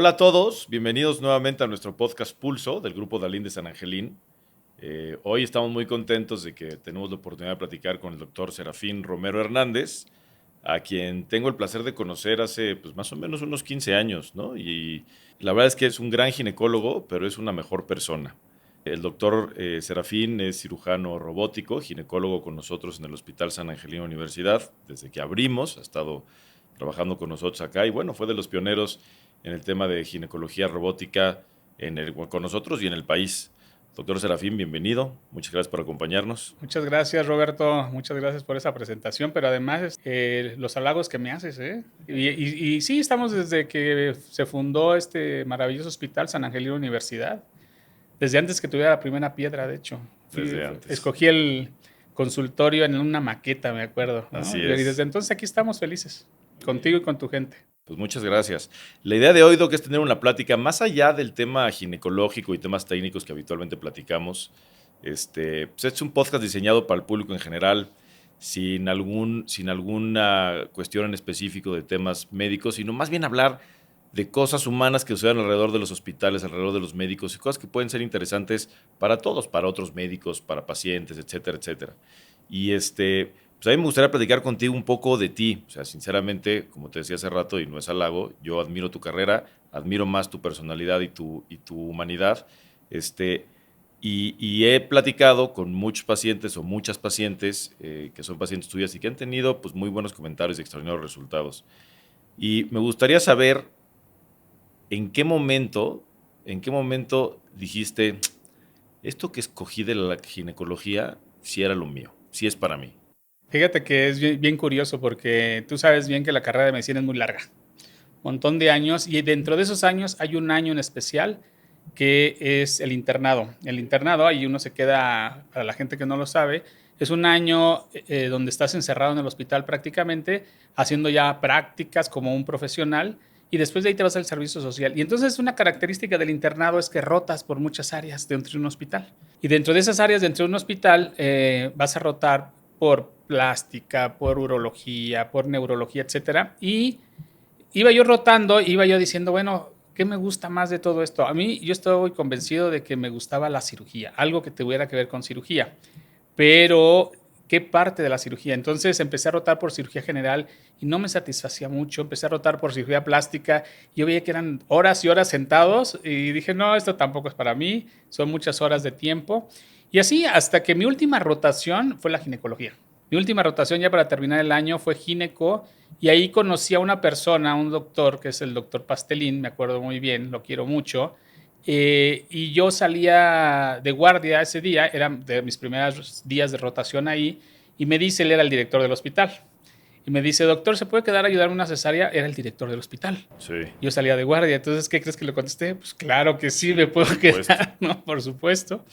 Hola a todos, bienvenidos nuevamente a nuestro podcast Pulso del Grupo Dalín de San Angelín. Hoy estamos muy contentos de que tenemos la oportunidad de platicar con el doctor Serafín Romero Hernández, a quien tengo el placer de conocer hace pues, más o menos unos 15 años, ¿no? Y la verdad es que es un gran ginecólogo, pero es una mejor persona. El doctor Serafín es cirujano robótico, ginecólogo con nosotros en el Hospital San Angelino Universidad. Desde que abrimos, ha estado trabajando con nosotros acá y bueno, fue de los pioneros en el tema de ginecología robótica con nosotros y en el país. Doctor Serafín, bienvenido. Muchas gracias por acompañarnos. Muchas gracias, Roberto. Muchas gracias por esa presentación, pero además los halagos que me haces, ¿eh? Y sí, estamos desde que se fundó este maravilloso hospital San Angelino Universidad. Desde antes que tuviera la primera piedra, de hecho. Desde antes. Escogí el consultorio en una maqueta, me acuerdo, ¿no? Así Y es. desde entonces aquí estamos felices, contigo y con tu gente. Pues muchas gracias. La idea de hoy, Doc, es tener una plática más allá del tema ginecológico y temas técnicos que habitualmente platicamos. Pues es un podcast diseñado para el público en general, sin alguna cuestión en específico de temas médicos, sino más bien hablar de cosas humanas que suceden alrededor de los hospitales, alrededor de los médicos y cosas que pueden ser interesantes para todos, para otros médicos, para pacientes, etcétera, etcétera. Y pues a mí me gustaría platicar contigo un poco de ti. O sea, sinceramente, como te decía hace rato, y no es halago, yo admiro tu carrera, admiro más tu personalidad y tu humanidad. Y he platicado con muchos pacientes o muchas pacientes que son pacientes tuyas y que han tenido pues, muy buenos comentarios y extraordinarios resultados. Y me gustaría saber en qué momento dijiste, esto que escogí de la ginecología, sí era lo mío, sí es para mí. Fíjate que es bien curioso porque tú sabes bien que la carrera de medicina es muy larga. Montón de años y dentro de esos años hay un año en especial que es el internado. El internado, ahí uno se queda, para la gente que no lo sabe, es un año donde estás encerrado en el hospital prácticamente, haciendo ya prácticas como un profesional y después de ahí te vas al servicio social. Y entonces una característica del internado es que rotas por muchas áreas dentro de un hospital. Y dentro de esas áreas dentro de un hospital vas a rotar por plástica, por urología, por neurología, etcétera. Y iba yo rotando, iba yo diciendo, bueno, ¿qué me gusta más de todo esto? A mí, yo estoy convencido de que me gustaba la cirugía, algo que tuviera que ver con cirugía, pero ¿qué parte de la cirugía? Entonces empecé a rotar por cirugía general y no me satisfacía mucho, empecé a rotar por cirugía plástica, yo veía que eran horas y horas sentados y dije, no, esto tampoco es para mí, son muchas horas de tiempo. Y así hasta que mi última rotación fue la ginecología. Mi última rotación ya para terminar el año fue gineco y ahí conocí a una persona, un doctor, que es el doctor Pastelín, me acuerdo muy bien, lo quiero mucho. Y yo salía de guardia ese día, eran de mis primeros días de rotación ahí, y me dice, él era el director del hospital. Y me dice, doctor, ¿se puede quedar a ayudar a una cesárea? Era el director del hospital. Sí. Yo salía de guardia, entonces, ¿qué crees que le contesté? Pues claro que sí, me puedo quedar, ¿no? Por supuesto.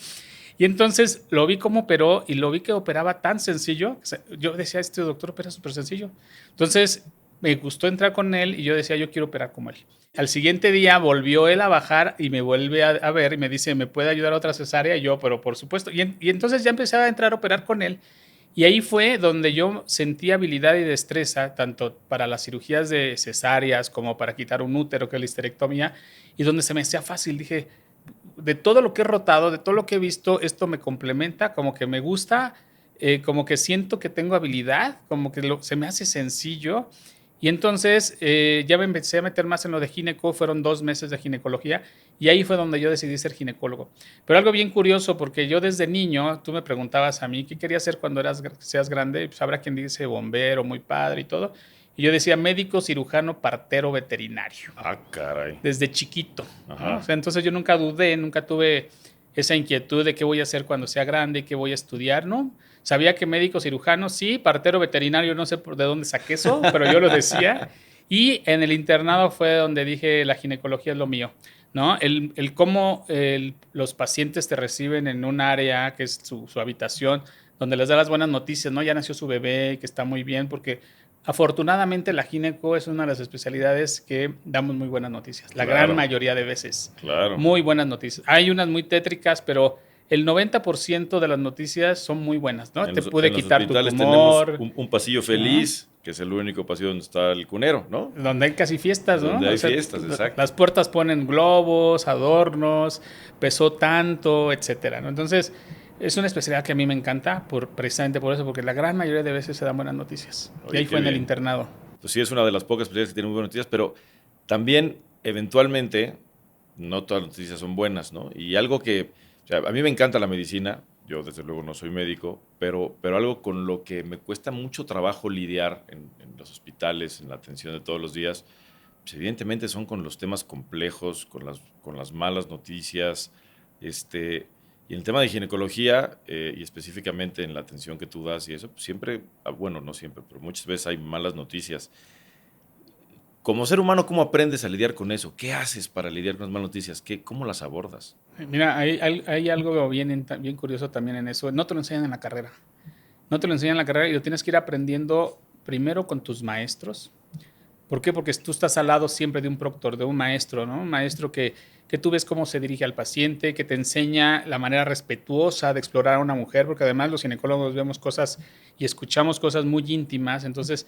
Y entonces lo vi cómo operó y lo vi que operaba tan sencillo. Yo decía, este doctor opera súper sencillo. Entonces me gustó entrar con él y yo decía, yo quiero operar como él. Al siguiente día volvió él a bajar y me vuelve a ver y me dice, ¿me puede ayudar a otra cesárea? Y yo, pero por supuesto. Y entonces ya empecé a entrar a operar con él. Y ahí fue donde yo sentí habilidad y destreza, tanto para las cirugías de cesáreas como para quitar un útero, que es la histerectomía, y donde se me hacía fácil. Dije, de todo lo que he rotado, de todo lo que he visto, esto me complementa, como que me gusta, como que siento que tengo habilidad, como que se me hace sencillo. Y entonces ya me empecé a meter más en lo de gineco, fueron 2 meses de ginecología y ahí fue donde yo decidí ser ginecólogo. Pero algo bien curioso, porque yo desde niño, tú me preguntabas a mí, ¿qué querías ser cuando seas grande? Pues habrá quien dice bombero, muy padre y todo. Y yo decía médico, cirujano, partero, veterinario. Ah, caray. Desde chiquito, ¿no? Ajá. O sea, entonces yo nunca dudé, nunca tuve esa inquietud de qué voy a hacer cuando sea grande, qué voy a estudiar, ¿no? Sabía que médico, cirujano, sí, partero, veterinario, no sé de dónde saqué eso, pero yo lo decía. Y en el internado fue donde dije, la ginecología es lo mío, ¿no? El cómo los pacientes te reciben en un área que es su habitación, donde les da las buenas noticias, ¿no? Ya nació su bebé, que está muy bien, porque afortunadamente la gineco es una de las especialidades que damos muy buenas noticias, la Claro. gran mayoría de veces. Claro. Muy buenas noticias. Hay unas muy tétricas, pero el 90% de las noticias son muy buenas, ¿no? Te puede En los quitar tu hospitales tenemos tumor, un pasillo ¿no? feliz, que es el único pasillo donde está el cunero, ¿no? Donde hay casi fiestas, ¿no? Donde O hay sea, fiestas, exacto. las puertas ponen globos, adornos, pesó tanto, etcétera, ¿no? Entonces, es una especialidad que a mí me encanta, precisamente por eso, porque la gran mayoría de veces se dan buenas noticias. Y Oye, ahí qué fue en el bien. internado. Pues sí, es una de las pocas especialidades que tienen muy buenas noticias, pero también, eventualmente, no todas las noticias son buenas, ¿no? Y algo que, o sea, a mí me encanta la medicina, yo desde luego no soy médico, pero algo con lo que me cuesta mucho trabajo lidiar en los hospitales, en la atención de todos los días, pues evidentemente son con los temas complejos, con las malas noticias, y en el tema de ginecología, y específicamente en la atención que tú das y eso, pues siempre, bueno, no siempre, pero muchas veces hay malas noticias. Como ser humano, ¿cómo aprendes a lidiar con eso? ¿Qué haces para lidiar con las malas noticias? ¿Cómo las abordas? Mira, hay algo bien curioso también en eso. No te lo enseñan en la carrera. No te lo enseñan en la carrera y lo tienes que ir aprendiendo primero con tus maestros. ¿Por qué? Porque tú estás al lado siempre de un proctor, de un maestro, ¿no? Un maestro que tú ves cómo se dirige al paciente, que te enseña la manera respetuosa de explorar a una mujer, porque además los ginecólogos vemos cosas y escuchamos cosas muy íntimas, entonces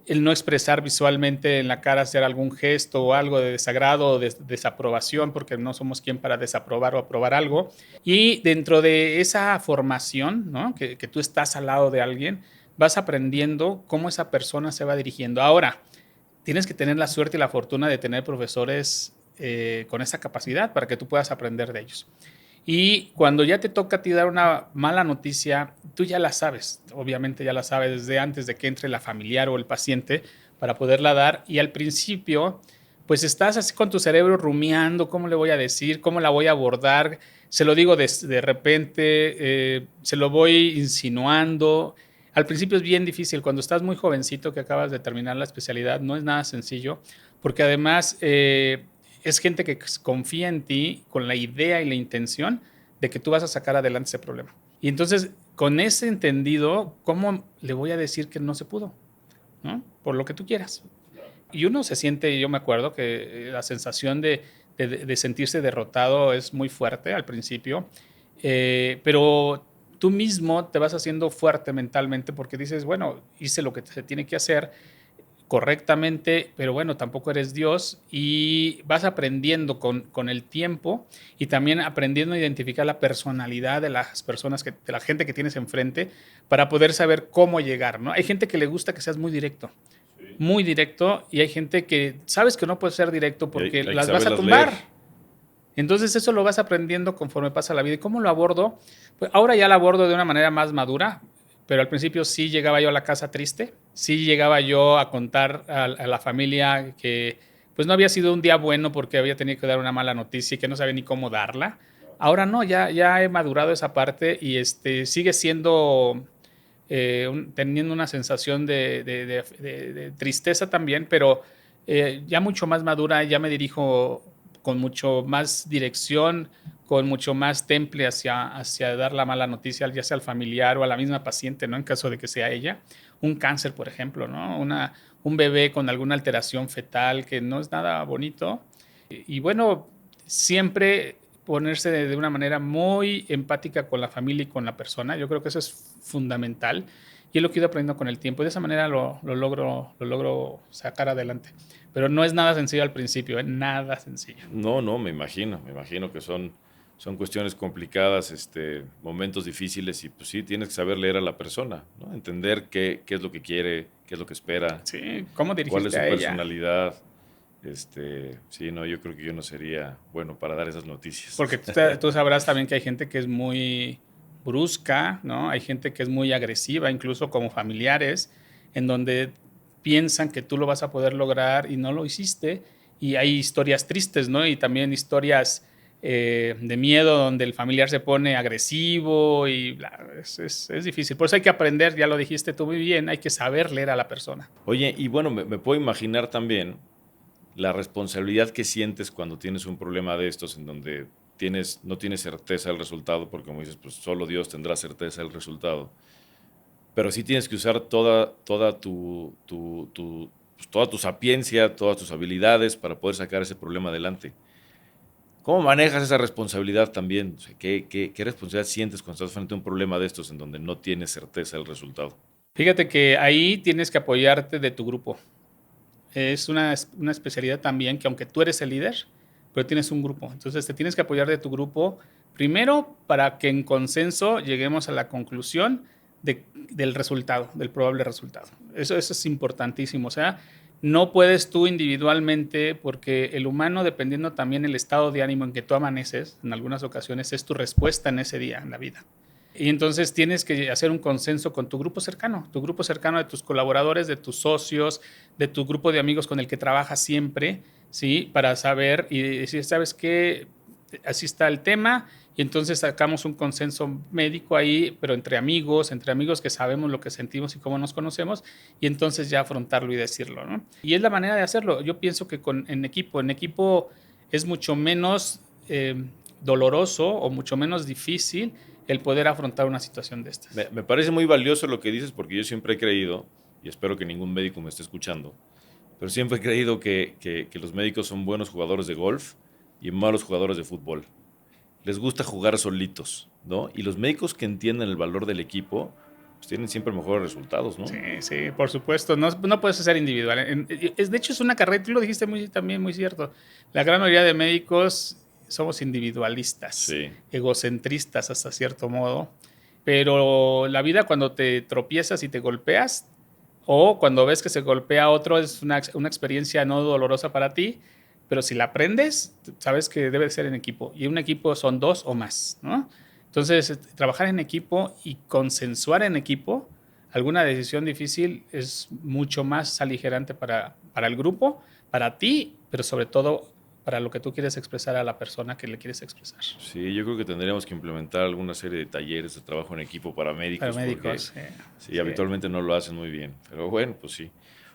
el no expresar visualmente en la cara, hacer algún gesto o algo de desagrado o de desaprobación, porque no somos quien para desaprobar o aprobar algo. Y dentro de esa formación, ¿no? Que tú estás al lado de alguien, vas aprendiendo cómo esa persona se va dirigiendo. Ahora, tienes que tener la suerte y la fortuna de tener profesores con esa capacidad para que tú puedas aprender de ellos. Y cuando ya te toca a ti dar una mala noticia, tú ya la sabes, obviamente ya la sabes desde antes de que entre la familiar o el paciente para poderla dar. Y al principio, pues estás así con tu cerebro rumiando, ¿cómo le voy a decir? ¿Cómo la voy a abordar? Se lo digo de repente, se lo voy insinuando. Al principio es bien difícil, cuando estás muy jovencito que acabas de terminar la especialidad, no es nada sencillo, porque además es gente que confía en ti con la idea y la intención de que tú vas a sacar adelante ese problema. Y entonces, con ese entendido, ¿cómo le voy a decir que no se pudo? ¿No? Por lo que tú quieras. Y uno se siente, yo me acuerdo que la sensación de sentirse derrotado es muy fuerte al principio, pero tú mismo te vas haciendo fuerte mentalmente porque dices, bueno, hice lo que se tiene que hacer correctamente, pero bueno, tampoco eres Dios y vas aprendiendo con el tiempo y también aprendiendo a identificar la personalidad de las personas, de la gente que tienes enfrente para poder saber cómo llegar, ¿no? Hay gente que le gusta que seas muy directo y hay gente que sabes que no puedes ser directo porque Hay que las vas a saberlas tumbar. leer. Entonces eso lo vas aprendiendo conforme pasa la vida. ¿Y cómo lo abordo? Pues ahora ya lo abordo de una manera más madura, pero al principio sí llegaba yo a la casa triste, sí llegaba yo a contar a la familia que pues no había sido un día bueno porque había tenido que dar una mala noticia y que no sabía ni cómo darla. Ahora no, ya he madurado esa parte y sigue siendo teniendo una sensación de tristeza también, pero ya mucho más madura, ya me dirijo con mucho más dirección, con mucho más temple hacia dar la mala noticia, ya sea al familiar o a la misma paciente, ¿no? En caso de que sea ella. Un cáncer, por ejemplo, ¿no? Un bebé con alguna alteración fetal que no es nada bonito. Y bueno, siempre ponerse de una manera muy empática con la familia y con la persona. Yo creo que eso es fundamental. Y es lo que he ido aprendiendo con el tiempo. Y de esa manera lo logro sacar adelante. Pero no es nada sencillo al principio, ¿eh? Nada sencillo. No, no, me imagino que son cuestiones complicadas, momentos difíciles y pues sí, tienes que saber leer a la persona, ¿no? Entender qué es lo que quiere, qué es lo que espera, Sí, ¿cómo cuál es dirigirte su a ella? personalidad. Sí, no, yo creo que yo no sería bueno para dar esas noticias. Porque tú sabrás también que hay gente que es muy brusca, ¿no? Hay gente que es muy agresiva, incluso como familiares, en donde piensan que tú lo vas a poder lograr y no lo hiciste. Y hay historias tristes, ¿no? Y también historias de miedo donde el familiar se pone agresivo y es difícil. Por eso hay que aprender, ya lo dijiste tú muy bien, hay que saber leer a la persona. Oye, y bueno, me puedo imaginar también la responsabilidad que sientes cuando tienes un problema de estos en donde no tienes certeza del resultado, porque como dices, pues solo Dios tendrá certeza del resultado. Pero sí tienes que usar pues, toda tu sapiencia, todas tus habilidades para poder sacar ese problema adelante. ¿Cómo manejas esa responsabilidad también? O sea, ¿qué responsabilidad sientes cuando estás frente a un problema de estos en donde no tienes certeza del resultado? Fíjate que ahí tienes que apoyarte de tu grupo. Es una especialidad también que aunque tú eres el líder, pero tienes un grupo. Entonces te tienes que apoyar de tu grupo primero para que en consenso lleguemos a la conclusión del resultado, del probable resultado. Eso es importantísimo. O sea, no puedes tú individualmente, porque el humano, dependiendo también del estado de ánimo en que tú amaneces, en algunas ocasiones es tu respuesta en ese día, en la vida. Y entonces tienes que hacer un consenso con tu grupo cercano de tus colaboradores, de tus socios, de tu grupo de amigos con el que trabajas siempre, ¿sí? Para saber y decir, ¿sabes qué? Así está el tema, y entonces sacamos un consenso médico ahí, pero entre amigos que sabemos lo que sentimos y cómo nos conocemos, y entonces ya afrontarlo y decirlo, ¿no? Y es la manera de hacerlo. Yo pienso que en equipo es mucho menos doloroso o mucho menos difícil el poder afrontar una situación de estas. Me parece muy valioso lo que dices porque yo siempre he creído, y espero que ningún médico me esté escuchando, pero siempre he creído que los médicos son buenos jugadores de golf y malos jugadores de fútbol. Les gusta jugar solitos, ¿no? Y los médicos que entienden el valor del equipo, pues tienen siempre mejores resultados, ¿no? Sí, sí, por supuesto. No puedes ser individual. De hecho, es una carrera, tú lo dijiste también muy cierto. La gran mayoría de médicos somos individualistas, Sí. egocentristas hasta cierto modo, pero la vida cuando te tropiezas y te golpeas, o cuando ves que se golpea a otro, es una experiencia no dolorosa para ti, pero si la aprendes, sabes que debe ser en equipo, y un equipo son dos o más, ¿no? Entonces, trabajar en equipo y consensuar en equipo alguna decisión difícil es mucho más aligerante para el grupo, para ti, pero sobre todo para lo que tú quieres expresar a la persona que le quieres expresar. Sí, yo creo que tendríamos que implementar alguna serie de talleres de trabajo en equipo para médicos. Para médicos, porque, sí, habitualmente no lo hacen muy bien. Pero bueno, pues sí.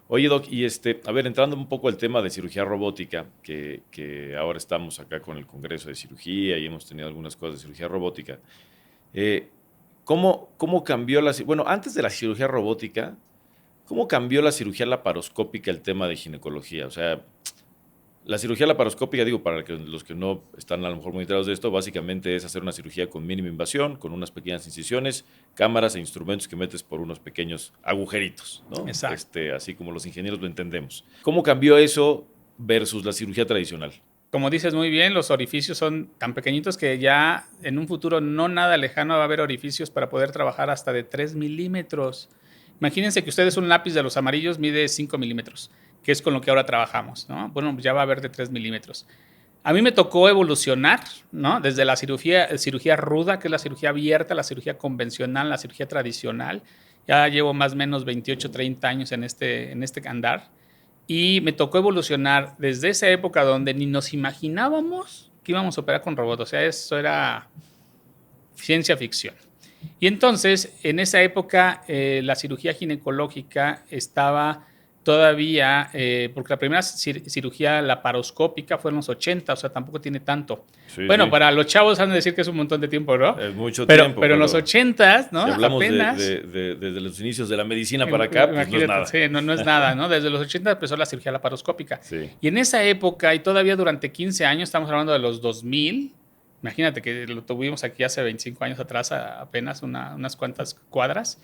Oye, Doc, y a ver, entrando un poco al tema de cirugía robótica, que ahora estamos acá con el Congreso de Cirugía y hemos tenido algunas cosas de cirugía robótica. eh, ¿cómo cambió bueno, antes de la cirugía robótica, cómo cambió la cirugía laparoscópica el tema de ginecología? O sea, la cirugía laparoscópica, digo, para los que no están a lo mejor muy enterados de esto, básicamente es hacer una cirugía con mínima invasión, con unas pequeñas incisiones, cámaras e instrumentos que metes por unos pequeños agujeritos, ¿no? Exacto. Así como los ingenieros lo entendemos. ¿Cómo cambió eso versus la cirugía tradicional? Como dices muy bien, los orificios son tan pequeñitos que ya en un futuro no nada lejano va a haber orificios para poder trabajar hasta de 3 milímetros. Imagínense que ustedes un lápiz de los amarillos mide 5 milímetros, que es con lo que ahora trabajamos, ¿no? Bueno, ya va a haber de 3 milímetros. A mí me tocó evolucionar, ¿no? Desde la cirugía ruda, que es la cirugía abierta, la cirugía convencional, la cirugía tradicional. Ya llevo más o menos 28, 30 años en este andar. Y me tocó evolucionar desde esa época donde ni nos imaginábamos que íbamos a operar con robots. O sea, eso era ciencia ficción. Y entonces, en esa época, la cirugía ginecológica estaba todavía, porque la primera cirugía laparoscópica fue en los 80, o sea, tampoco tiene tanto. Sí, bueno, sí. para los chavos han de decir que es un montón de tiempo, ¿no? Es mucho pero, tiempo. Pero en los 80, ¿no? Si hablamos apenas, desde los inicios de la medicina para acá, pues no es nada. Sí, no es nada, ¿no? Desde los 80 empezó la cirugía laparoscópica. Sí. Y en esa época, y todavía durante 15 años, estamos hablando de los 2000, imagínate que lo tuvimos aquí hace 25 años atrás, apenas unas cuantas cuadras.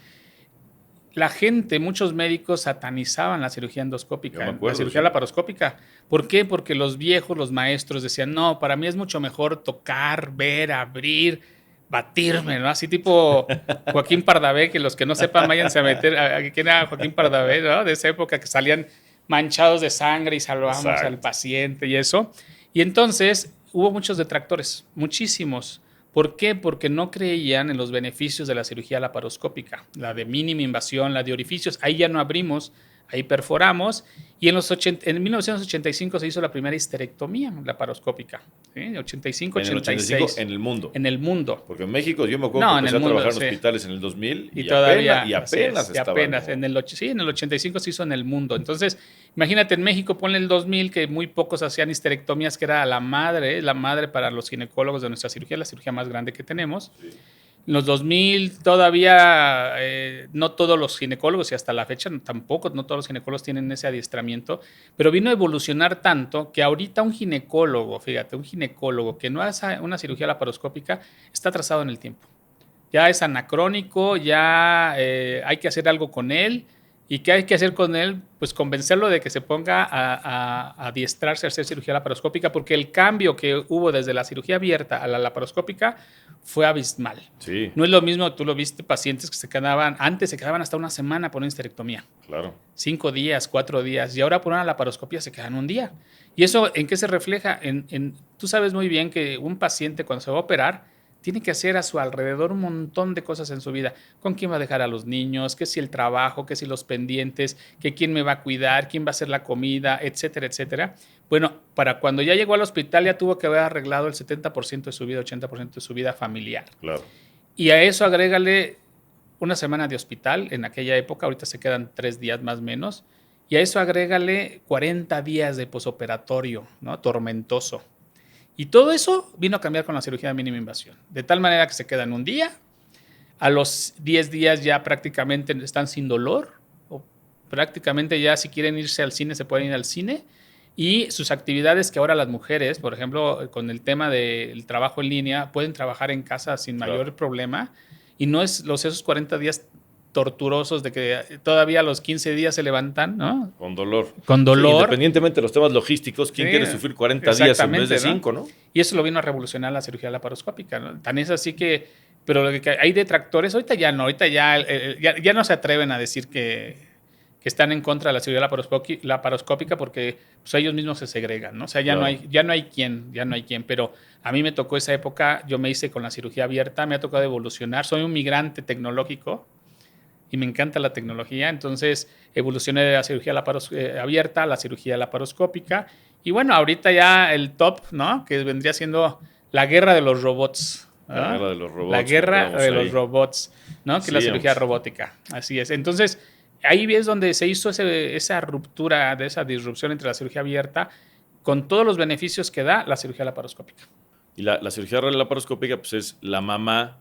La gente, muchos médicos satanizaban la cirugía endoscópica, la cirugía laparoscópica. ¿Por qué? Porque los viejos, los maestros decían, no, para mí es mucho mejor tocar, ver, abrir, batirme, ¿no? Así tipo Joaquín Pardavé, que los que no sepan váyanse a meter, ¿quién era Joaquín Pardavé, no? De esa época que salían manchados de sangre y salvábamos al paciente y eso. Y entonces hubo muchos detractores, muchísimos. ¿Por qué? Porque no creían en los beneficios de la cirugía laparoscópica, la de mínima invasión, la de orificios. Ahí ya no abrimos, ahí perforamos. Y en 1985 se hizo la primera histerectomía laparoscópica. ¿Sí? 85, en el 86. 85 en el mundo. En el mundo. Porque en México yo me acuerdo que empecé a trabajar en hospitales en el 2000 y todavía apenas estaba. En el 85 se hizo en el mundo. Entonces, imagínate, en México ponle el 2000 que muy pocos hacían histerectomías, que era la madre para los ginecólogos de nuestra cirugía, la cirugía más grande que tenemos. Sí. En los 2000 todavía no todos los ginecólogos, y hasta la fecha tampoco, no todos los ginecólogos tienen ese adiestramiento, pero vino a evolucionar tanto que ahorita un ginecólogo, fíjate, un ginecólogo que no hace una cirugía laparoscópica está atrasado en el tiempo. Ya es anacrónico, ya hay que hacer algo con él. ¿Y qué hay que hacer con él? Pues convencerlo de que se ponga a adiestrarse a hacer cirugía laparoscópica, porque el cambio que hubo desde la cirugía abierta a la laparoscópica fue abismal. Sí. No es lo mismo, tú lo viste, pacientes que antes se quedaban hasta una semana por una histerectomía. Claro. 5 días, 4 días, y ahora por una laparoscopia se quedan un día. ¿Y eso en qué se refleja? Tú sabes muy bien que un paciente cuando se va a operar tiene que hacer a su alrededor un montón de cosas en su vida. ¿Con quién va a dejar a los niños? ¿Qué si el trabajo? ¿Qué si los pendientes? ¿Qué quién me va a cuidar? ¿Quién va a hacer la comida? Etcétera, etcétera. Bueno, para cuando ya llegó al hospital ya tuvo que haber arreglado el 70% de su vida, 80% de su vida familiar. Claro. Y a eso agrégale una semana de hospital en aquella época, ahorita se quedan 3 días más o menos, y a eso agrégale 40 días de posoperatorio, ¿no? Tormentoso. Y todo eso vino a cambiar con la cirugía de mínima invasión, de tal manera que se quedan un día, a los 10 días ya prácticamente están sin dolor, o prácticamente ya si quieren irse al cine se pueden ir al cine, y sus actividades que ahora las mujeres, por ejemplo, con el tema del trabajo en línea, pueden trabajar en casa sin mayor problema, y no es esos 40 días torturosos de que todavía a los 15 días se levantan, ¿no? Con dolor. Con dolor. Sí, independientemente de los temas logísticos, ¿quién quiere sufrir 40 días en vez de 5, ¿no? Y eso lo vino a revolucionar la cirugía laparoscópica, ¿no? Tan es así que, pero lo que hay detractores, ahorita ya no, ya no se atreven a decir que están en contra de la cirugía laparoscópica porque pues, ellos mismos se segregan, ¿no? O sea, ya no hay quien, pero a mí me tocó esa época, yo me hice con la cirugía abierta, me ha tocado evolucionar, soy un migrante tecnológico, y me encanta la tecnología, entonces evolucioné de la cirugía abierta a la cirugía laparoscópica, y bueno, ahorita ya el top, ¿no? Que vendría siendo la guerra de los robots. La guerra de los robots. La guerra de los robots, ¿no? Que es la cirugía robótica, así es. Entonces, ahí es donde se hizo esa ruptura, esa disrupción entre la cirugía abierta, con todos los beneficios que da la cirugía laparoscópica. Y la cirugía laparoscópica, pues es la mamá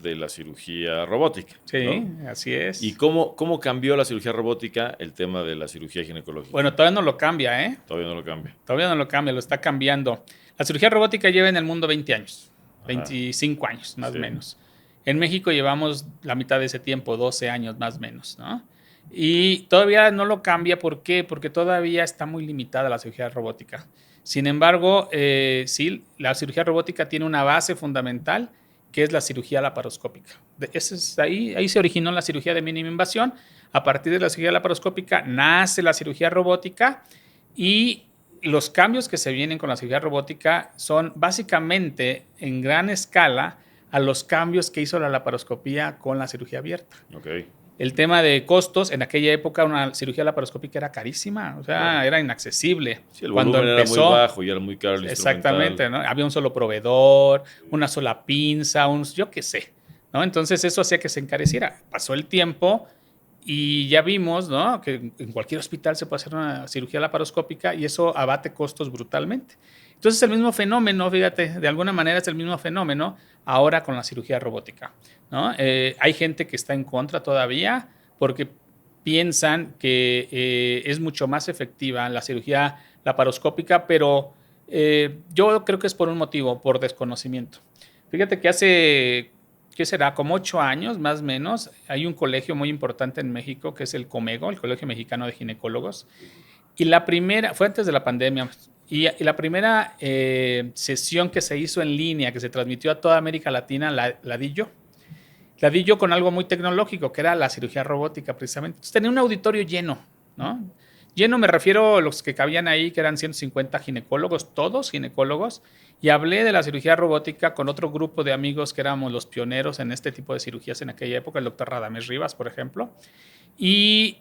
de la cirugía robótica. Sí, ¿no? Así es. ¿Y cómo cambió la cirugía robótica el tema de la cirugía ginecológica? Bueno, todavía no lo cambia, ¿eh? Todavía no lo cambia. Todavía no lo cambia, lo está cambiando. La cirugía robótica lleva en el mundo 20 años, 25 años, más o menos. En México llevamos la mitad de ese tiempo, 12 años más o menos, ¿no? Y todavía no lo cambia, ¿por qué? Porque todavía está muy limitada la cirugía robótica. Sin embargo, sí, la cirugía robótica tiene una base fundamental, que es la cirugía laparoscópica. Ahí se originó la cirugía de mínima invasión. A partir de la cirugía laparoscópica nace la cirugía robótica, y los cambios que se vienen con la cirugía robótica son básicamente en gran escala a los cambios que hizo la laparoscopía con la cirugía abierta. Okay. El tema de costos, en aquella época una cirugía laparoscópica era carísima, o sea, era inaccesible. Sí, el volumen era muy bajo y era muy caro el Exactamente, ¿no? Había un solo proveedor, una sola pinza, yo qué sé, ¿no? Entonces eso hacía que se encareciera. Pasó el tiempo y ya vimos, ¿no? Que en cualquier hospital se puede hacer una cirugía laparoscópica y eso abate costos brutalmente. Entonces el mismo fenómeno, fíjate, de alguna manera es el mismo fenómeno ahora con la cirugía robótica, ¿no? Hay gente que está en contra todavía porque piensan que es mucho más efectiva la cirugía laparoscópica, pero yo creo que es por un motivo, por desconocimiento. Fíjate que hace, ¿qué será? Como 8 años, más o menos, hay un colegio muy importante en México que es el Comego, el Colegio Mexicano de Ginecólogos, y la primera, fue antes de la pandemia, y la primera sesión que se hizo en línea, que se transmitió a toda América Latina, la di yo. La di yo con algo muy tecnológico, que era la cirugía robótica, precisamente. Entonces, tenía un auditorio lleno, ¿no? Lleno me refiero a los que cabían ahí, que eran 150 ginecólogos, todos ginecólogos, y hablé de la cirugía robótica con otro grupo de amigos que éramos los pioneros en este tipo de cirugías en aquella época, el doctor Radamés Rivas, por ejemplo. ¿Y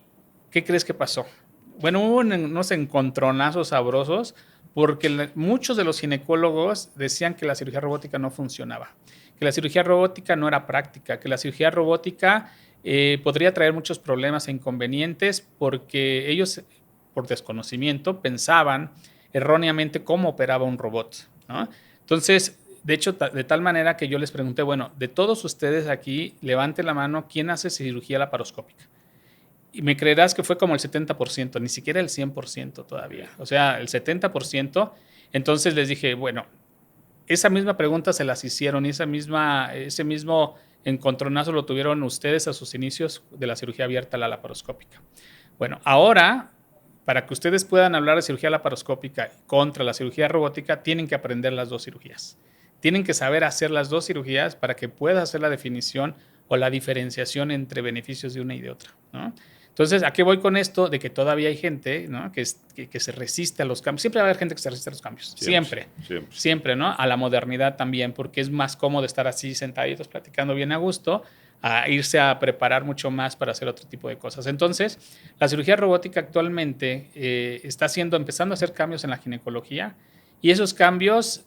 qué crees que pasó? Bueno, hubo unos encontronazos sabrosos, porque muchos de los ginecólogos decían que la cirugía robótica no funcionaba, que la cirugía robótica no era práctica, que la cirugía robótica podría traer muchos problemas e inconvenientes porque ellos, por desconocimiento, pensaban erróneamente cómo operaba un robot, ¿no? Entonces, de hecho, de tal manera que yo les pregunté, bueno, de todos ustedes aquí, levanten la mano, ¿quién hace cirugía laparoscópica? Y me creerás que fue como el 70%, ni siquiera el 100% todavía. O sea, el 70%. Entonces les dije, bueno, esa misma pregunta se las hicieron y ese mismo encontronazo lo tuvieron ustedes a sus inicios de la cirugía abierta a la laparoscópica. Bueno, ahora, para que ustedes puedan hablar de cirugía laparoscópica contra la cirugía robótica, tienen que aprender las dos cirugías. Tienen que saber hacer las dos cirugías para que pueda hacer la definición o la diferenciación entre beneficios de una y de otra, ¿no? Entonces, ¿a qué voy con esto? De que todavía hay gente, ¿no?, que se resiste a los cambios. Siempre va a haber gente que se resiste a los cambios. Siempre, ¿no? A la modernidad también, porque es más cómodo estar así sentaditos platicando bien a gusto, a irse a preparar mucho más para hacer otro tipo de cosas. Entonces, la cirugía robótica actualmente está empezando a hacer cambios en la ginecología, y esos cambios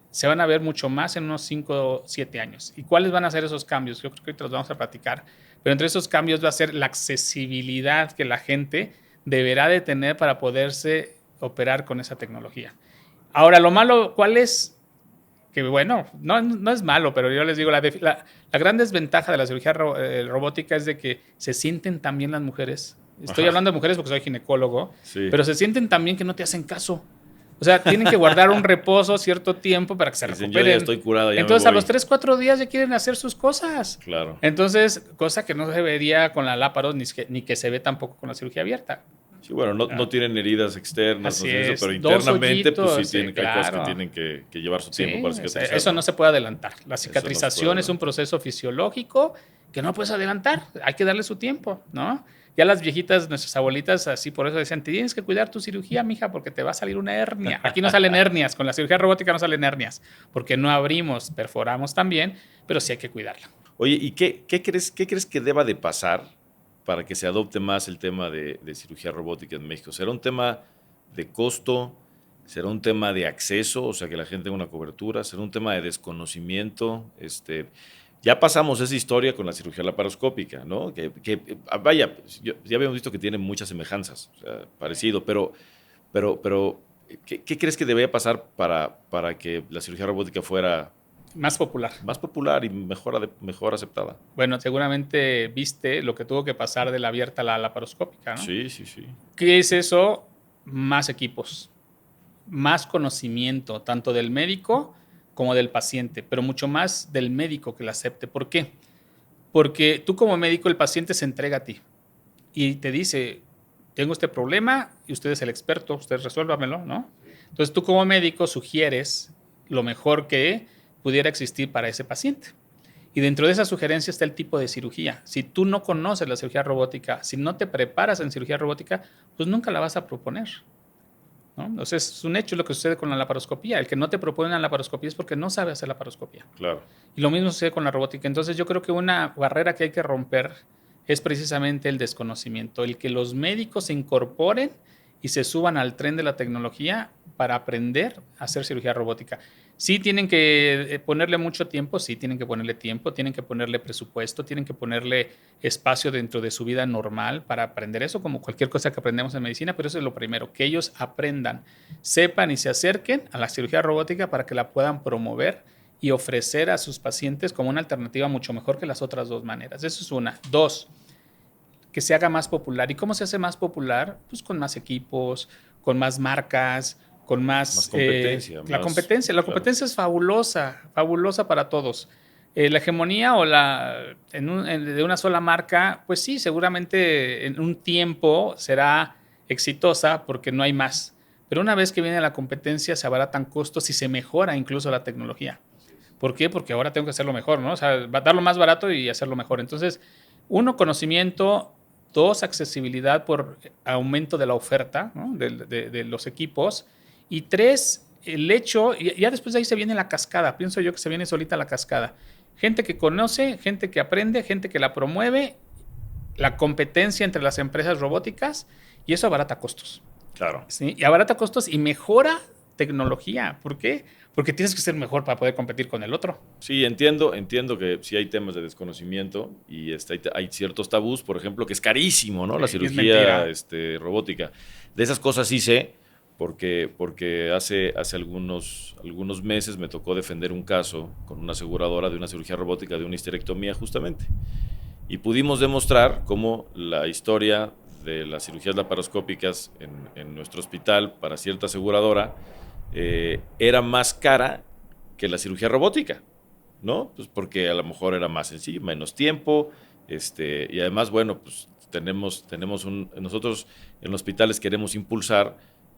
se van a ver mucho más en unos 5 o 7 años. ¿Y cuáles van a ser esos cambios? Yo creo que ahorita los vamos a platicar. Pero entre esos cambios va a ser la accesibilidad que la gente deberá de tener para poderse operar con esa tecnología. Ahora, lo malo, ¿cuál es? Que bueno, no es malo, pero yo les digo, la gran desventaja de la cirugía robótica es de que se sienten también las mujeres. Estoy hablando de mujeres porque soy ginecólogo, pero se sienten también que no te hacen caso. O sea, tienen que guardar un reposo cierto tiempo para que se recuperen. Yo ya estoy curado, ya entonces, me voy. a los 3, 4 días ya quieren hacer sus cosas. Claro. Entonces, cosa que no se vería con la láparos ni que se ve tampoco con la cirugía abierta. Sí, bueno, no tienen heridas externas, Así no sé es. pero internamente, Hoyitos, pues sí, hay cosas que claro. tienen que llevar su tiempo para cicatrizar. Eso no se puede adelantar. La cicatrización es un proceso fisiológico que no puedes adelantar. Hay que darle su tiempo, ¿no? Ya las viejitas, nuestras abuelitas, así por eso decían, tienes que cuidar tu cirugía, mija, porque te va a salir una hernia. Aquí no salen hernias, con la cirugía robótica no salen hernias, porque no abrimos, perforamos también, pero sí hay que cuidarla. Oye, ¿y qué crees que deba de pasar para que se adopte más el tema de cirugía robótica en México? ¿Será un tema de costo? ¿Será un tema de acceso? O sea, que la gente tenga una cobertura. ¿Será un tema de desconocimiento? Ya pasamos esa historia con la cirugía laparoscópica, ¿no? Vaya, ya habíamos visto que tiene muchas semejanzas, o sea, parecido, pero ¿qué crees que debería pasar para que la cirugía robótica fuera más popular y mejor aceptada? Bueno, seguramente viste lo que tuvo que pasar de la abierta a la laparoscópica, ¿no? Sí. ¿Qué es eso? Más equipos, más conocimiento, tanto del médico como del paciente, pero mucho más del médico que la acepte. ¿Por qué? Porque tú como médico, el paciente se entrega a ti y te dice, tengo este problema y usted es el experto, usted resuélvamelo, ¿no? Entonces tú como médico sugieres lo mejor que pudiera existir para ese paciente. Y dentro de esa sugerencia está el tipo de cirugía. Si tú no conoces la cirugía robótica, si no te preparas en cirugía robótica, pues nunca la vas a proponer, ¿no? Entonces, es un hecho lo que sucede con la laparoscopía. El que no te propone una laparoscopía es porque no sabe hacer laparoscopía. Claro. Y lo mismo sucede con la robótica. Entonces, yo creo que una barrera que hay que romper es precisamente el desconocimiento, el que los médicos se incorporen y se suban al tren de la tecnología para aprender a hacer cirugía robótica. Sí tienen que ponerle mucho tiempo, sí tienen que ponerle tiempo, tienen que ponerle presupuesto, tienen que ponerle espacio dentro de su vida normal para aprender eso, como cualquier cosa que aprendemos en medicina, pero eso es lo primero, que ellos aprendan, sepan y se acerquen a la cirugía robótica para que la puedan promover y ofrecer a sus pacientes como una alternativa mucho mejor que las otras dos maneras. Eso es una. 2, que se haga más popular. ¿Y cómo se hace más popular? Pues con más equipos, con más marcas, con más competencia. La competencia es fabulosa para todos. La hegemonía de una sola marca, pues sí, seguramente en un tiempo será exitosa porque no hay más. Pero una vez que viene la competencia se abaratan costos y se mejora incluso la tecnología. ¿Por qué? Porque ahora tengo que hacerlo mejor, ¿no? O sea, darlo más barato y hacerlo mejor. Entonces, 1, conocimiento. 2, accesibilidad por aumento de la oferta, ¿no?, de los equipos. Y 3, el hecho, y ya después de ahí se viene la cascada. Pienso yo que se viene solita la cascada. Gente que conoce, gente que aprende, gente que la promueve, la competencia entre las empresas robóticas, y eso abarata costos. Claro. ¿Sí? Y abarata costos y mejora tecnología. ¿Por qué? Porque tienes que ser mejor para poder competir con el otro. Sí, entiendo que sí hay temas de desconocimiento y hay ciertos tabús, por ejemplo, que es carísimo, ¿no? La cirugía robótica. De esas cosas sí sé, porque hace algunos meses me tocó defender un caso con una aseguradora de una cirugía robótica de una histerectomía justamente. Y pudimos demostrar cómo la historia de las cirugías laparoscópicas en nuestro hospital para cierta aseguradora era más cara que la cirugía robótica, ¿no? Pues porque a lo mejor era más sencillo, menos tiempo, y además, bueno, pues nosotros en los hospitales queremos impulsar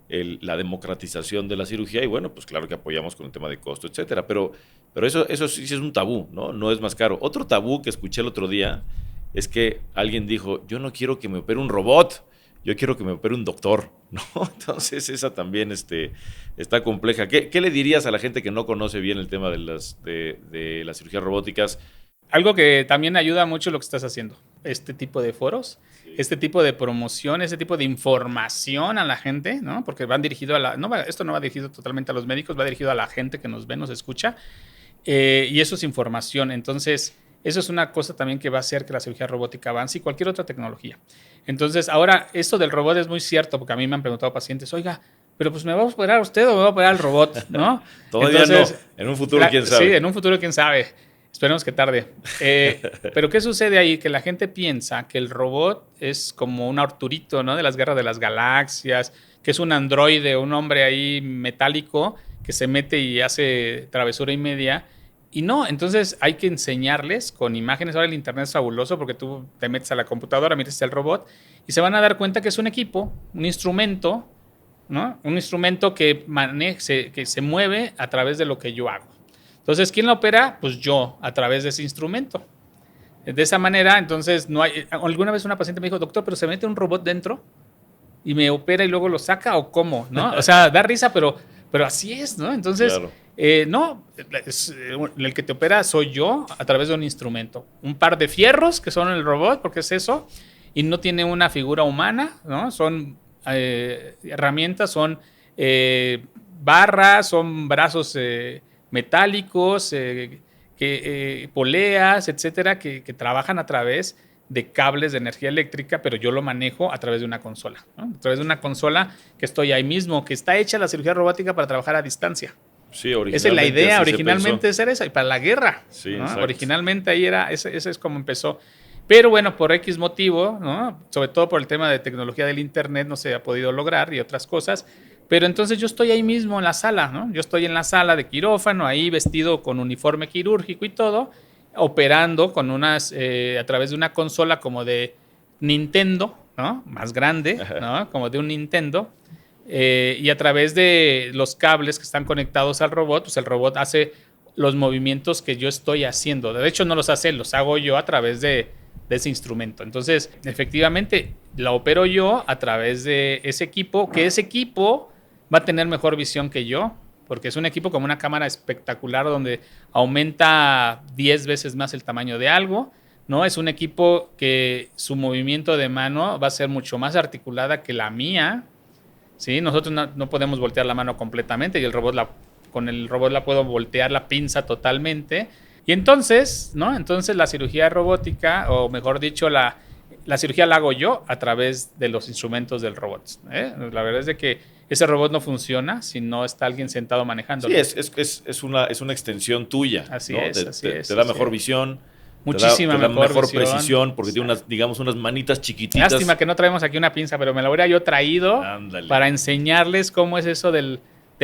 la democratización de la cirugía y bueno, pues claro que apoyamos con el tema de costo, etcétera, pero eso sí es un tabú, ¿no? No es más caro. Otro tabú que escuché el otro día es que alguien dijo, yo no quiero que me opere un robot, yo quiero que me opere un doctor, ¿no? Entonces esa también está compleja. ¿Qué le dirías a la gente que no conoce bien el tema de las cirugías robóticas? Algo que también ayuda mucho lo que estás haciendo, este tipo de foros, Sí. este tipo de promoción, este tipo de información a la gente, ¿no? Porque van dirigido esto no va dirigido totalmente a los médicos, va dirigido a la gente que nos ve, nos escucha, y eso es información. Entonces, eso es una cosa también que va a hacer que la cirugía robótica avance y cualquier otra tecnología. Entonces, ahora, esto del robot es muy cierto, porque a mí me han preguntado pacientes, oiga, pero pues ¿me va a operar usted o me va a operar el robot? ¿No? Todavía Entonces, no, en un futuro quién sabe. Sí, en un futuro quién sabe. Esperemos que tarde. Pero ¿qué sucede ahí? Que la gente piensa que el robot es como un Arturito, ¿no? De las guerras de las galaxias, que es un androide, un hombre ahí metálico que se mete y hace travesura y media. Y no, entonces hay que enseñarles con imágenes. Ahora el internet es fabuloso porque tú te metes a la computadora, miras el robot y se van a dar cuenta que es un equipo, un instrumento, ¿no? Un instrumento que se mueve a través de lo que yo hago. Entonces, ¿quién lo opera? Pues yo, a través de ese instrumento. De esa manera, entonces, no hay. Alguna vez una paciente me dijo, doctor, pero se mete un robot dentro y me opera y luego lo saca, ¿o cómo? ¿No? O sea, da risa, pero así es, ¿no? Entonces, Claro. no, el que te opera soy yo a través de un instrumento. Un par de fierros que son el robot, porque es eso, y no tiene una figura humana, ¿no? Son herramientas, son barras, son brazos metálicos, poleas, etcétera, que trabajan a través de cables de energía eléctrica, pero yo lo manejo a través de una consola, ¿no? A través de una consola que estoy ahí mismo, que está hecha la cirugía robótica para trabajar a distancia. Sí, originalmente. Esa es la idea, así originalmente esa era esa, y para la guerra. Sí, ¿no? exacto. Originalmente ahí era, ese es como empezó. Pero bueno, por X motivo, ¿no? Sobre todo por el tema de tecnología del internet, no se ha podido lograr y otras cosas. Pero entonces yo estoy ahí mismo en la sala, ¿no? Yo estoy en la sala de quirófano, ahí vestido con uniforme quirúrgico y todo, operando con a través de una consola como de Nintendo, ¿no? Más grande, ¿no? Como de un Nintendo. Y a través de los cables que están conectados al robot, pues el robot hace los movimientos que yo estoy haciendo. De hecho, no los hace, los hago yo a través de ese instrumento. Entonces, efectivamente, la opero yo a través de ese equipo, que ese equipo va a tener mejor visión que yo, porque es un equipo como una cámara espectacular donde aumenta 10 veces más el tamaño de algo, ¿no? Es un equipo que su movimiento de mano va a ser mucho más articulada que la mía, ¿sí? Nosotros no podemos voltear la mano completamente y con el robot la puedo voltear la pinza totalmente. Y entonces, ¿no? Entonces la cirugía robótica, o mejor dicho, la cirugía la hago yo a través de los instrumentos del robot. La verdad es de que ese robot no funciona si no está alguien sentado manejándolo. Sí, es una extensión tuya. Así ¿no? es, te da mejor visión. Muchísima te da mejor visión. precisión porque tiene unas manitas chiquititas. Lástima que no traemos aquí una pinza, pero me la hubiera yo traído. Ándale. Para enseñarles cómo es eso del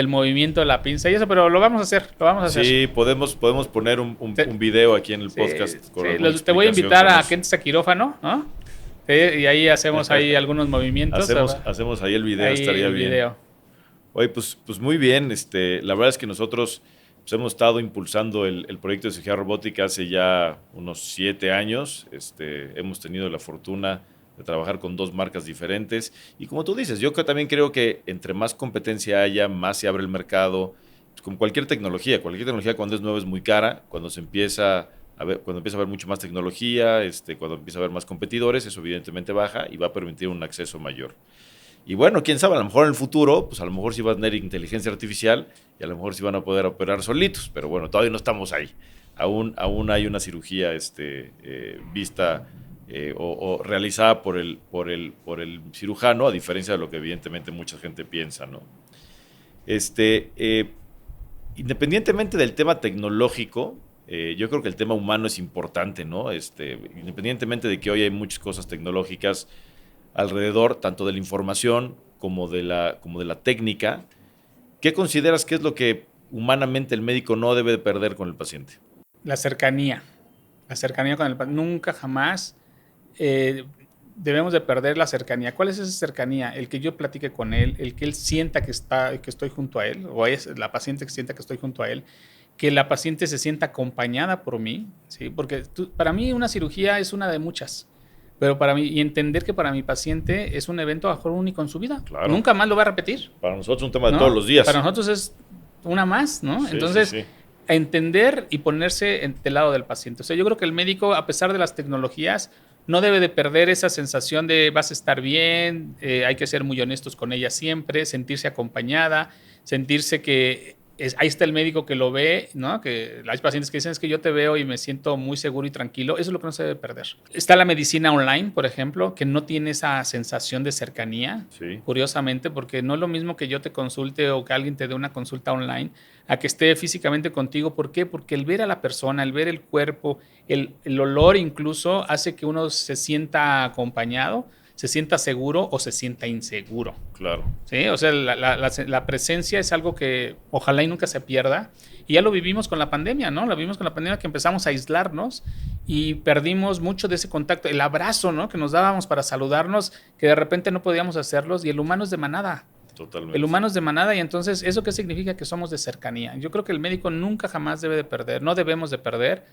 movimiento de la pinza y eso, pero lo vamos a hacer. Sí, podemos poner un video aquí en el podcast. Te voy a invitar a que entres a quirófano, ¿no? Y ahí hacemos ahí algunos movimientos. Hacemos ahí el video, estaría bien. Oye, pues muy bien. La verdad es que nosotros hemos estado impulsando el proyecto de cirugía robótica hace ya unos 7 años. Hemos tenido la fortuna de trabajar con 2 marcas diferentes. Y como tú dices, yo también creo que entre más competencia haya, más se abre el mercado. Pues, con cualquier tecnología cuando es nueva es muy cara. Cuando empieza a haber mucho más tecnología, cuando empieza a haber más competidores, eso evidentemente baja y va a permitir un acceso mayor. Y bueno, quién sabe, a lo mejor en el futuro, pues a lo mejor sí va a tener inteligencia artificial y a lo mejor sí van a poder operar solitos, pero bueno, todavía no estamos ahí. Aún hay una cirugía vista o realizada por el cirujano, a diferencia de lo que evidentemente mucha gente piensa, ¿no? Independientemente del tema tecnológico, yo creo que el tema humano es importante, ¿no? Independientemente de que hoy hay muchas cosas tecnológicas alrededor, tanto de la información como de la técnica, ¿qué consideras que es lo que humanamente el médico no debe de perder con el paciente? La cercanía con el paciente. Nunca jamás debemos de perder la cercanía. ¿Cuál es esa cercanía? El que yo platique con él, el que él sienta que estoy junto a él, o es la paciente que sienta que estoy junto a él, que la paciente se sienta acompañada por mí, ¿sí? Porque para mí una cirugía es una de muchas, pero para mí, y entender que para mi paciente es un evento a lo mejor único en su vida. Claro. Nunca más lo va a repetir. Para nosotros es un tema de todos los días. Para nosotros es una más, ¿no? Sí, entonces, sí. entender y ponerse del lado del paciente. O sea, yo creo que el médico, a pesar de las tecnologías, no debe de perder esa sensación de vas a estar bien, hay que ser muy honestos con ella siempre, sentirse acompañada, sentirse que ahí está el médico que lo ve, ¿no? Que hay pacientes que dicen es que yo te veo y me siento muy seguro y tranquilo. Eso es lo que no se debe perder. Está la medicina online, por ejemplo, que no tiene esa sensación de cercanía, Sí. Curiosamente, porque no es lo mismo que yo te consulte o que alguien te dé una consulta online a que esté físicamente contigo. ¿Por qué? Porque el ver a la persona, el ver el cuerpo, el olor incluso hace que uno se sienta acompañado, se sienta seguro o se sienta inseguro. Claro. ¿Sí? O sea, la presencia es algo que ojalá y nunca se pierda. Y ya lo vivimos con la pandemia, ¿no? Lo vivimos con la pandemia, que empezamos a aislarnos y perdimos mucho de ese contacto. El abrazo, ¿no? Que nos dábamos para saludarnos, que de repente no podíamos hacerlos. Y el humano es de manada. Totalmente. El humano es de manada y entonces, ¿eso qué significa? Que somos de cercanía. Yo creo que el médico nunca jamás debe de perder, no debemos de perder.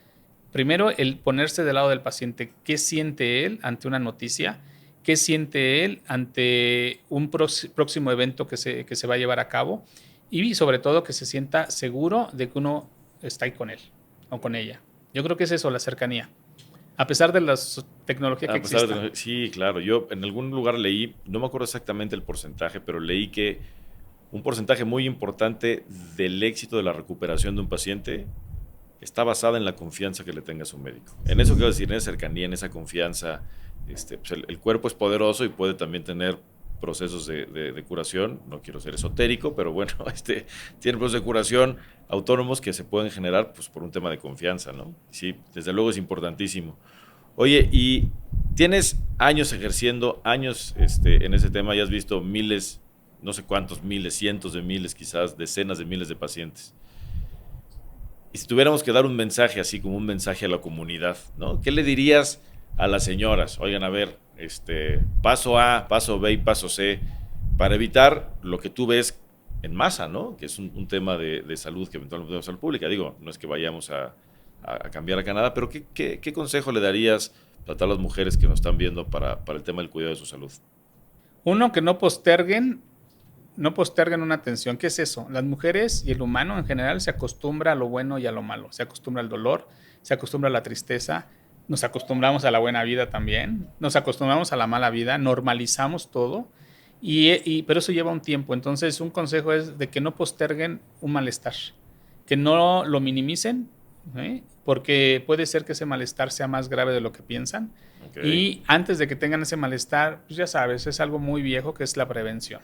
Primero, el ponerse del lado del paciente. ¿Qué siente él ante una noticia? ¿Qué siente él ante un próximo evento que se va a llevar a cabo? Y sobre todo que se sienta seguro de que uno está ahí con él o con ella. Yo creo que es eso, la cercanía. A pesar de la tecnología que existe. Sí, claro. Yo en algún lugar leí, no me acuerdo exactamente el porcentaje, pero leí que un porcentaje muy importante del éxito de la recuperación de un paciente está basada en la confianza que le tenga a su médico. En eso quiero decir, en esa cercanía, en esa confianza. Pues el cuerpo es poderoso y puede también tener procesos de curación. No quiero ser esotérico, pero bueno, tiene procesos de curación autónomos que se pueden generar pues, por un tema de confianza, ¿no? Sí, desde luego es importantísimo. Oye, y tienes años ejerciendo, años en ese tema, y has visto miles, no sé cuántos miles, cientos de miles, quizás decenas de miles de pacientes. Y si tuviéramos que dar un mensaje así como un mensaje a la comunidad, ¿no? ¿Qué le dirías a las señoras? Oigan, a ver, paso A, paso B y paso C, para evitar lo que tú ves en masa, ¿no? Que es un tema de salud, que eventualmente de salud pública. Digo, no es que vayamos a cambiar acá nada, pero ¿qué consejo le darías a todas las mujeres que nos están viendo para el tema del cuidado de su salud? Uno, que no posterguen una atención. ¿Qué es eso? Las mujeres y el humano en general se acostumbra a lo bueno y a lo malo. Se acostumbra al dolor, se acostumbra a la tristeza, nos acostumbramos a la buena vida también, nos acostumbramos a la mala vida, normalizamos todo, pero eso lleva un tiempo. Entonces, un consejo es de que no posterguen un malestar, que no lo minimicen, ¿eh? Porque puede ser que ese malestar sea más grave de lo que piensan. Okay. Y antes de que tengan ese malestar, pues ya sabes, es algo muy viejo que es la prevención.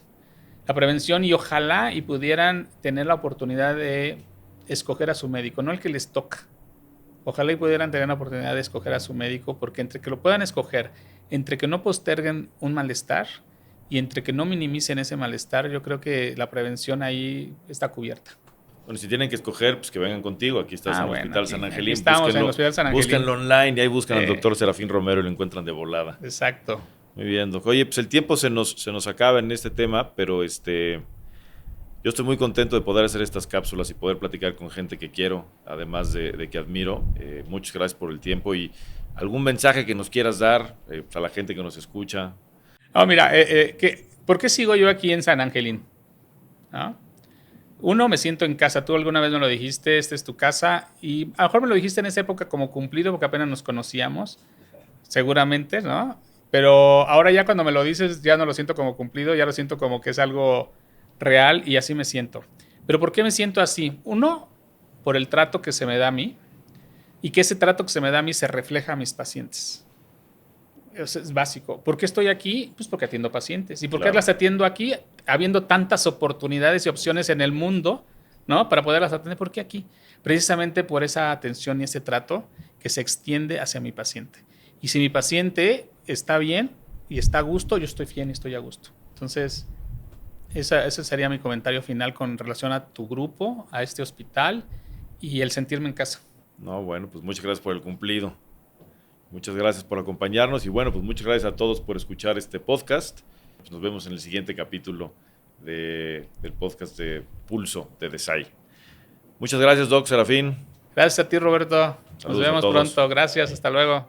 La prevención, y ojalá y pudieran tener la oportunidad de escoger a su médico, no el que les toca. Ojalá y pudieran tener la oportunidad de escoger a su médico, porque entre que lo puedan escoger, entre que no posterguen un malestar y entre que no minimicen ese malestar, yo creo que la prevención ahí está cubierta. Bueno, si tienen que escoger, pues que vengan contigo. Aquí estás en el Hospital San Angelín. Estamos en el Hospital San Angelín. Búsquenlo online y ahí buscan al doctor Serafín Romero y lo encuentran de volada. Exacto. Muy bien, Doc. Oye, pues el tiempo se nos acaba en este tema, pero yo estoy muy contento de poder hacer estas cápsulas y poder platicar con gente que quiero, además de que admiro. Muchas gracias por el tiempo y algún mensaje que nos quieras dar a la gente que nos escucha. Mira, ¿por qué sigo yo aquí en San Angelín? ¿No? Uno, me siento en casa. Tú alguna vez me lo dijiste, esta es tu casa. Y a lo mejor me lo dijiste en esa época como cumplido porque apenas nos conocíamos, seguramente, ¿no? Pero ahora ya cuando me lo dices ya no lo siento como cumplido, ya lo siento como que es algo real y así me siento. ¿Pero por qué me siento así? Uno, por el trato que se me da a mí y que ese trato que se me da a mí se refleja a mis pacientes. Es básico. ¿Por qué estoy aquí? Pues porque atiendo pacientes. ¿Y por qué Claro. las atiendo aquí? Habiendo tantas oportunidades y opciones en el mundo, ¿no? Para poderlas atender. ¿Por qué aquí? Precisamente por esa atención y ese trato que se extiende hacia mi paciente. Y si mi paciente está bien y está a gusto, yo estoy bien y estoy a gusto. Entonces, ese sería mi comentario final con relación a tu grupo, a este hospital y el sentirme en casa. No, bueno, pues muchas gracias por el cumplido. Muchas gracias por acompañarnos y bueno, pues muchas gracias a todos por escuchar este podcast. Pues nos vemos en el siguiente capítulo del podcast de Pulso de DESAI. Muchas gracias, Doc Serafín. Gracias a ti, Roberto. Nos Saludos a vemos todos. pronto. Gracias. Hasta luego.